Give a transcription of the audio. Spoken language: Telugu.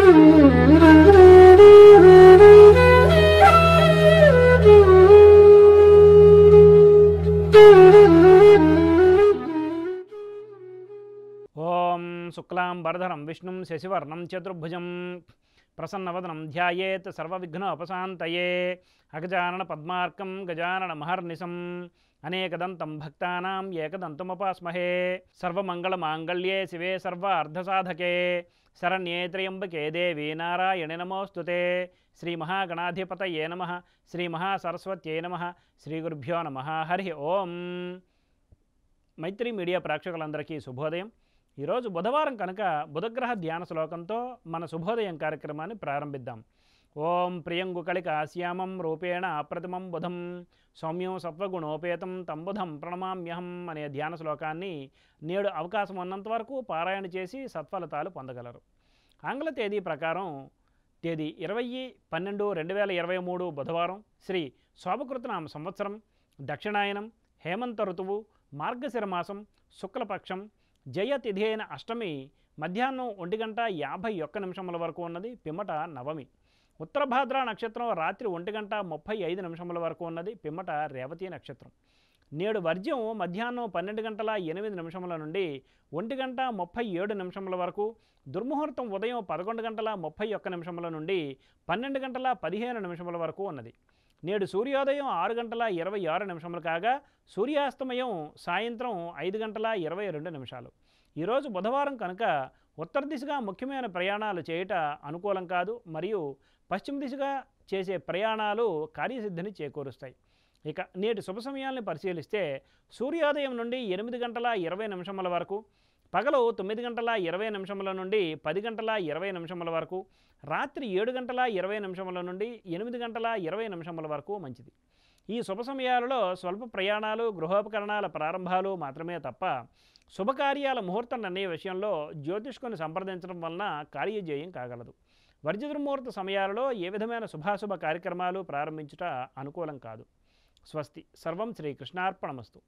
ఓం శుక్లాంబరధరం విష్ణుం శశివర్ణం చతుర్భుజం ప్రసన్నవదనం ధ్యాయేత్ సర్వవిఘ్నోపశాంతయే అగజానన పద్మార్కం గజానన మహర్నిశం అనేకదంతం భక్తానాం ఏకదంతముపాస్మహే సర్వమంగళమాంగళ్యే శివే సర్వార్ధసాధకే శరణ్యే త్ర్యంబకే దేవి నారాయణి నమోస్తుతే శ్రీ మహాగణాధిపతయే నమః శ్రీ మహాసరస్వత్యై నమః శ్రీ గురుభ్యో నమః హరి ఓం. మైత్రి మీడియా ప్రేక్షకులందరికీ శుభోదయం. ఈరోజు బుధవారం కనుక బుధగ్రహ ధ్యాన శ్లోకంతో మన శుభోదయం కార్యక్రమాన్ని ప్రారంభిద్దాం. ఓం ప్రియంగుకళికాశ్యామం రూపేణ అప్రతిమం బుధం సౌమ్యం సత్వగుణోపేతం తం బుధం ప్రణమామ్యహం అనే ధ్యాన శ్లోకాన్ని నేడు అవకాశం ఉన్నంత వరకు పారాయణ చేసి సత్ఫలితాలు పొందగలరు. ఆంగ్ల తేదీ ప్రకారం తేదీ 20/12/2023 బుధవారం, శ్రీ శోభకృతనామ సంవత్సరం, దక్షిణాయనం, హేమంత ఋతువు, మార్గశిర మాసం, శుక్లపక్షం, జయతిథి అయిన అష్టమి మధ్యాహ్నం 1:51 వరకు ఉన్నది, పిమ్మట నవమి. ఉత్తరభాద్ర నక్షత్రం రాత్రి 1:35 వరకు ఉన్నది, పిమ్మట రేవతి నక్షత్రం. నేడు వర్జ్యం మధ్యాహ్నం 12:08 నుండి 1:37 వరకు, దుర్ముహూర్తం ఉదయం 11:31 నుండి 12:15 వరకు ఉన్నది. నేడు సూర్యోదయం 6:26 కాగా సూర్యాస్తమయం సాయంత్రం 5:22. ఈరోజు బుధవారం కనుక ఉత్తర దిశగా ముఖ్యమైన ప్రయాణాలు చేయుట అనుకూలం కాదు, మరియు పశ్చిమ దిశగా చేసే ప్రయాణాలు కార్యసిద్ధిని చేకూరుస్తాయి. ఇక నేటి శుభ సమయాలను పరిశీలిస్తే సూర్యోదయం నుండి 8:20 వరకు, పగలు 9:20 నుండి 10:20 వరకు, రాత్రి 7:20 నుండి 8:20 వరకు మంచిది. ఈ శుభ సమయాలలో స్వల్ప ప్రయాణాలు, గృహోపకరణాల ప్రారంభాలు మాత్రమే తప్ప శుభకార్యాల ముహూర్త నిర్ణయ విషయంలో జ్యోతిష్కుని సంప్రదించడం వలన కార్యజయం కాగలదు. వర్జ్య దుర్ముహూర్త సమయాలలో ఏ విధమైన శుభాశుభ కార్యక్రమాలు ప్రారంభించుట అనుకూలం కాదు. స్వస్తి. సర్వం శ్రీకృష్ణార్పణమస్తు.